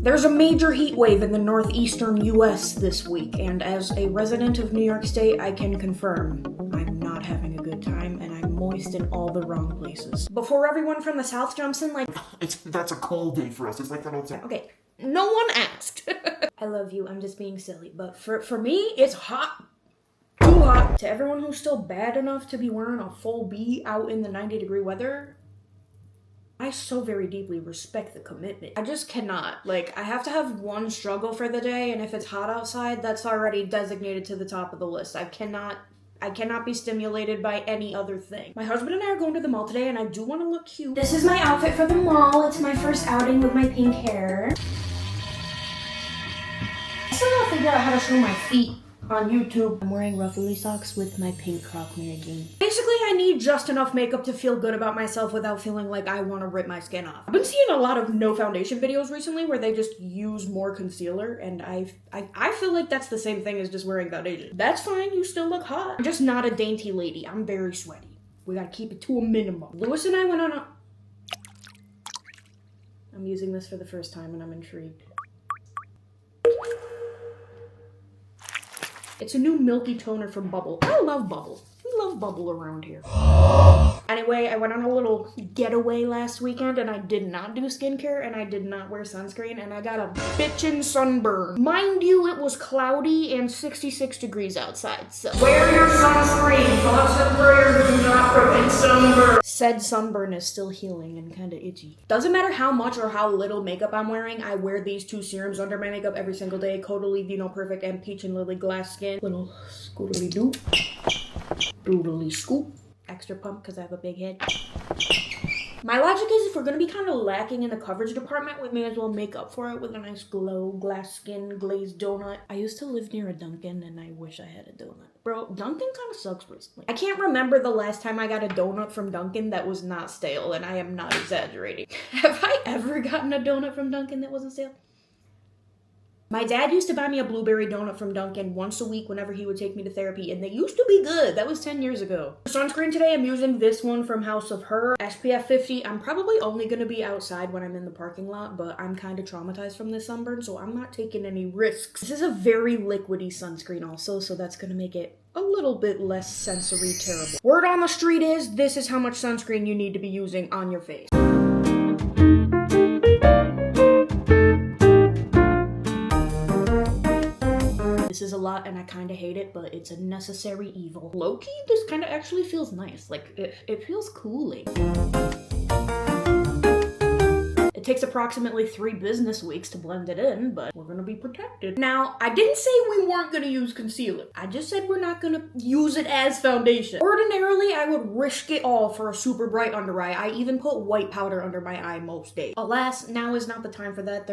There's a major heat wave in the northeastern US this week, and as a resident of New York State, I can confirm I'm not having a good time and I'm moist in all the wrong places. Before everyone from the south jumps in like, That's a cold day for us. It's like that all the time. okay, no one asked. I love you, I'm just being silly, but for me, it's hot. Too hot. To everyone who's still bad enough to be wearing a full B out in the 90-degree weather, I so very deeply respect the commitment. I just cannot. Like, I have to have one struggle for the day, and if it's hot outside, that's already designated to the top of the list. I cannot be stimulated by any other thing. My husband and I are going to the mall today, and I do want to look cute. This is my outfit for the mall. It's my first outing with my pink hair. I still gotta figure out how to show my feet on YouTube. I'm wearing ruffly socks with my pink croc Mary Jane. Basically, I need just enough makeup to feel good about myself without feeling like I want to rip my skin off. I've been seeing a lot of no foundation videos recently where they just use more concealer, and I feel like that's the same thing as just wearing foundation. That's fine, you still look hot. I'm just not a dainty lady. I'm very sweaty. We gotta keep it to a minimum. Lewis and I went on a... I'm using this for the first time and I'm intrigued. It's a new milky toner from Bubble. I love Bubble. We love Bubble around here. Anyway, I went on a little getaway last weekend and I did not do skincare and I did not wear sunscreen and I got a bitchin' sunburn. Mind you, it was cloudy and 66 degrees outside, so wear your sunscreen. Thoughts and prayers do not prevent sunburn. Said sunburn is still healing and kinda itchy. Doesn't matter how much or how little makeup I'm wearing, I wear these two serums under my makeup every single day. Caudalie Vino Perfect and Peach and Lily Glass Skin. Little scootily doo. Doodly scoop. Extra pump because I have a big head. My logic is if we're gonna be kind of lacking in the coverage department, we may as well make up for it with a nice glow, glass skin, glazed donut. I used to live near a Dunkin' and I wish I had a donut. Bro, Dunkin' kind of sucks recently. I can't remember the last time I got a donut from Dunkin' that was not stale, and I am not exaggerating. Have I ever gotten a donut from Dunkin' that wasn't stale? My dad used to buy me a blueberry donut from Dunkin' once a week whenever he would take me to therapy, and they used to be good. That was 10 years ago. For sunscreen today, I'm using this one from House of Her, SPF 50. I'm probably only gonna be outside when I'm in the parking lot, but I'm kind of traumatized from this sunburn, so I'm not taking any risks. This is a very liquidy sunscreen also, so that's gonna make it a little bit less sensory terrible. Word on the street is, this is how much sunscreen you need to be using on your face. This is a lot and I kind of hate it, but it's a necessary evil. Low-key, this kind of actually feels nice. Like, it feels cooling. It takes approximately 3 business weeks to blend it in, but we're gonna be protected. Now, I didn't say we weren't gonna use concealer. I just said we're not gonna use it as foundation. Ordinarily, I would risk it all for a super bright under eye. I even put white powder under my eye most days. Alas, now is not the time for that.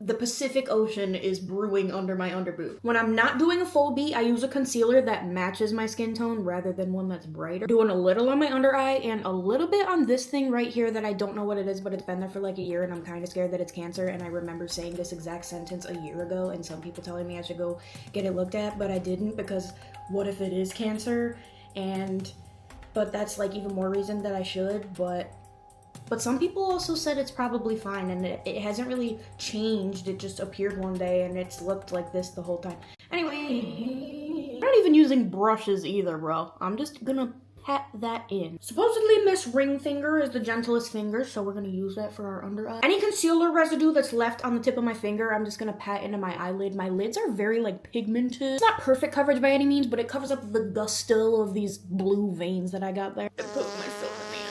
The Pacific Ocean is brewing under my underboob. When I'm not doing a full B, I use a concealer that matches my skin tone rather than one that's brighter. Doing a little on my under eye and a little bit on this thing right here that I don't know what it is, but it's been there for like a year and I'm kind of scared that it's cancer, and I remember saying this exact sentence a year ago and some people telling me I should go get it looked at, but I didn't because what if it is cancer? But that's like even more reason that I should, but some people also said it's probably fine and it hasn't really changed. It just appeared one day and it's looked like this the whole time. Anyway, I'm not even using brushes either, bro. I'm just gonna pat that in. Supposedly Miss Ring Finger is the gentlest finger, so we're gonna use that for our under eye. Any concealer residue that's left on the tip of my finger, I'm just gonna pat into my eyelid. My lids are very like pigmented. It's not perfect coverage by any means, but it covers up the gusto of these blue veins that I got there. I put myself in the eye.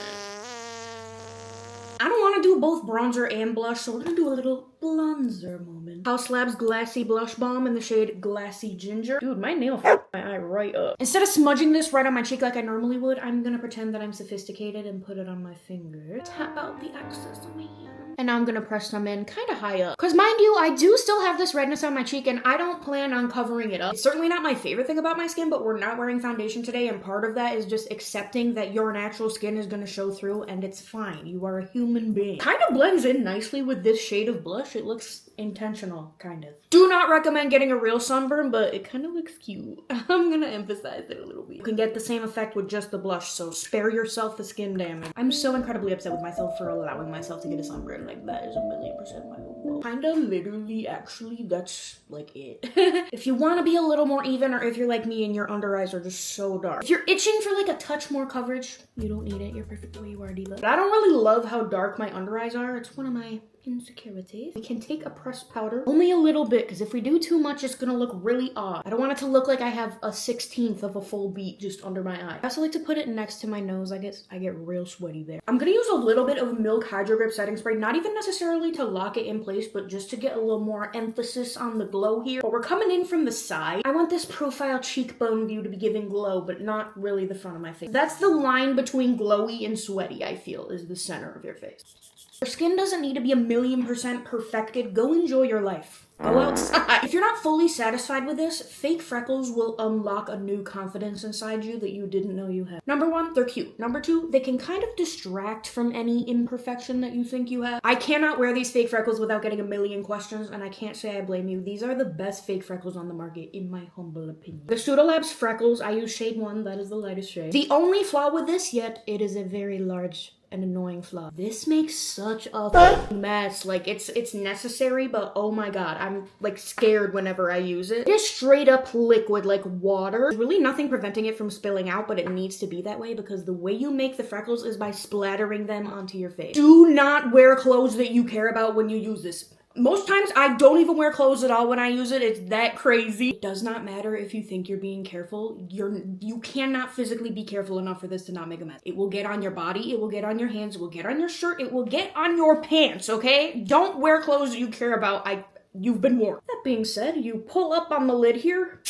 I don't want to do both bronzer and blush, so we're gonna do a little bronzer moment. House Labs Glassy Blush Balm in the shade Glassy Ginger. Dude, my nail f***ed my eye right up. Instead of smudging this right on my cheek like I normally would, I'm gonna pretend that I'm sophisticated and put it on my finger. Tap out the excess on my hand. And now I'm gonna press some in kind of high up. Cause mind you, I do still have this redness on my cheek and I don't plan on covering it up. It's certainly not my favorite thing about my skin, but we're not wearing foundation today, and part of that is just accepting that your natural skin is gonna show through and it's fine. You are a human being. Kind kind of blends in nicely with this shade of blush. It looks intentional, kind of. Do not recommend getting a real sunburn, but it kind of looks cute. I'm gonna emphasize it a little bit. You can get the same effect with just the blush, so spare yourself the skin damage. I'm so incredibly upset with myself for allowing myself to get a sunburn. Like, that is 1,000,000% my own fault. Kinda, literally, actually, that's like it. If you want to be a little more even, or if you're like me and your under eyes are just so dark. If you're itching for like a touch more coverage, you don't need it. You're perfect the way you are, diva. But I don't really love how dark my under eyes are. It's one of my insecurities. We can take a pressed powder, only a little bit, because if we do too much, it's gonna look really odd. I don't want it to look like I have a 1/16 of a full beat just under my eye. I also like to put it next to my nose. I get real sweaty there. I'm gonna use a little bit of Milk Hydro Grip setting spray, not even necessarily to lock it in place, but just to get a little more emphasis on the glow here. But we're coming in from the side. I want this profile cheekbone view to be giving glow, but not really the front of my face. That's the line between glowy and sweaty, I feel, is the center of your face. Your skin doesn't need to be 1,000,000% perfected. Go enjoy your life. Go outside. If you're not fully satisfied with this, fake freckles will unlock a new confidence inside you that you didn't know you had. Number one, they're cute. Number two, they can kind of distract from any imperfection that you think you have. I cannot wear these fake freckles without getting 1,000,000 questions, and I can't say I blame you. These are the best fake freckles on the market, in my humble opinion. The Pseudolabs Freckles, I use shade 1. That is the lightest shade. The only flaw with this, yet it is a very large an annoying flaw. This makes such a mess. Like, it's necessary, but oh my god, I'm like scared whenever I use it. It is straight up liquid, like water. There's really nothing preventing it from spilling out, but it needs to be that way because the way you make the freckles is by splattering them onto your face. Do not wear clothes that you care about when you use this. Most times, I don't even wear clothes at all when I use it. It's that crazy. It does not matter if you think you're being careful. You cannot physically be careful enough for this to not make a mess. It will get on your body. It will get on your hands. It will get on your shirt. It will get on your pants, okay? Don't wear clothes that you care about. You've been warned. That being said, you pull up on the lid here,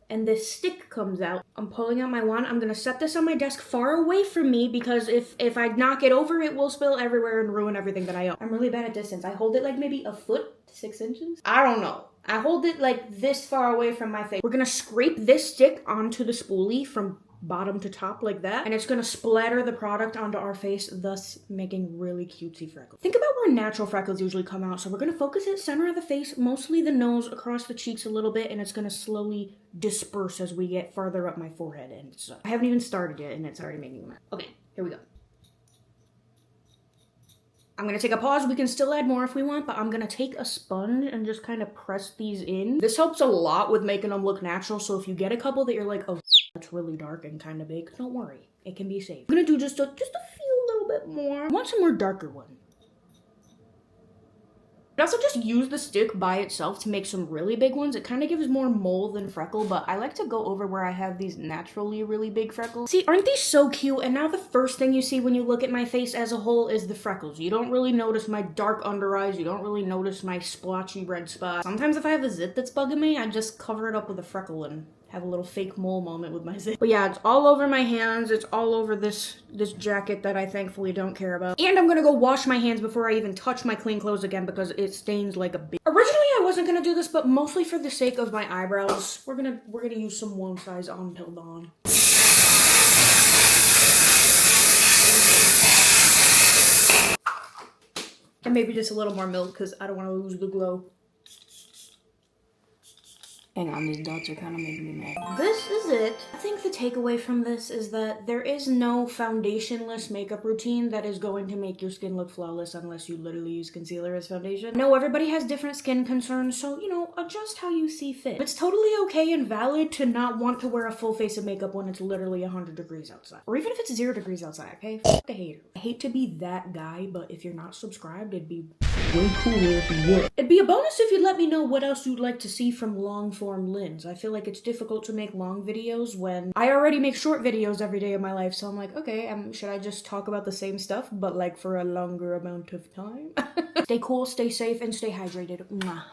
and this stick comes out. I'm pulling out my wand. I'm gonna set this on my desk far away from me because if I knock it over, it will spill everywhere and ruin everything that I own. I'm really bad at distance. I hold it like maybe a foot to 6 inches. I don't know. I hold it like this far away from my face. We're gonna scrape this stick onto the spoolie from bottom to top like that, and it's gonna splatter the product onto our face, thus making really cutesy freckles. Think about where natural freckles usually come out, so we're gonna focus it center of the face, mostly the nose, across the cheeks a little bit, and it's gonna slowly disperse as we get farther up my forehead, and so I haven't even started yet, and it's already making me mad. Okay, here we go. I'm gonna take a pause. We can still add more if we want, but I'm gonna take a sponge and just kind of press these in. This helps a lot with making them look natural, so if you get a couple that you're like, oh, that's really dark and kind of big, don't worry. It can be safe. I'm gonna do just a few little bit more. I want some more darker one. I also just use the stick by itself to make some really big ones. It kind of gives more mole than freckle, but I like to go over where I have these naturally really big freckles. See, aren't these so cute? And now the first thing you see when you look at my face as a whole is the freckles. You don't really notice my dark under eyes. You don't really notice my splotchy red spots. Sometimes if I have a zit that's bugging me, I just cover it up with a freckle and have a little fake mole moment with my zit. But yeah, it's all over my hands. It's all over this jacket that I thankfully don't care about. And I'm gonna go wash my hands before I even touch my clean clothes again because it stains like a bitch. Originally, I wasn't gonna do this, but mostly for the sake of my eyebrows, we're gonna use some one size on till dawn. And maybe just a little more milk because I don't want to lose the glow. Hang on, these dots are kind of making me mad. This is it. I think the takeaway from this is that there is no foundationless makeup routine that is going to make your skin look flawless unless you literally use concealer as foundation. No, everybody has different skin concerns, so, you know, adjust how you see fit. It's totally okay and valid to not want to wear a full face of makeup when it's literally 100 degrees outside. Or even if it's 0 degrees outside, okay? F a hater. I hate to be that guy, but if you're not subscribed, it'd be way cooler if you were. It'd be a bonus if you'd let me know what else you'd like to see from long-form Lens. I feel like it's difficult to make long videos when I already make short videos every day of my life, so I'm like, okay, should I just talk about the same stuff, but like for a longer amount of time? Stay cool, stay safe, and stay hydrated. Mwah.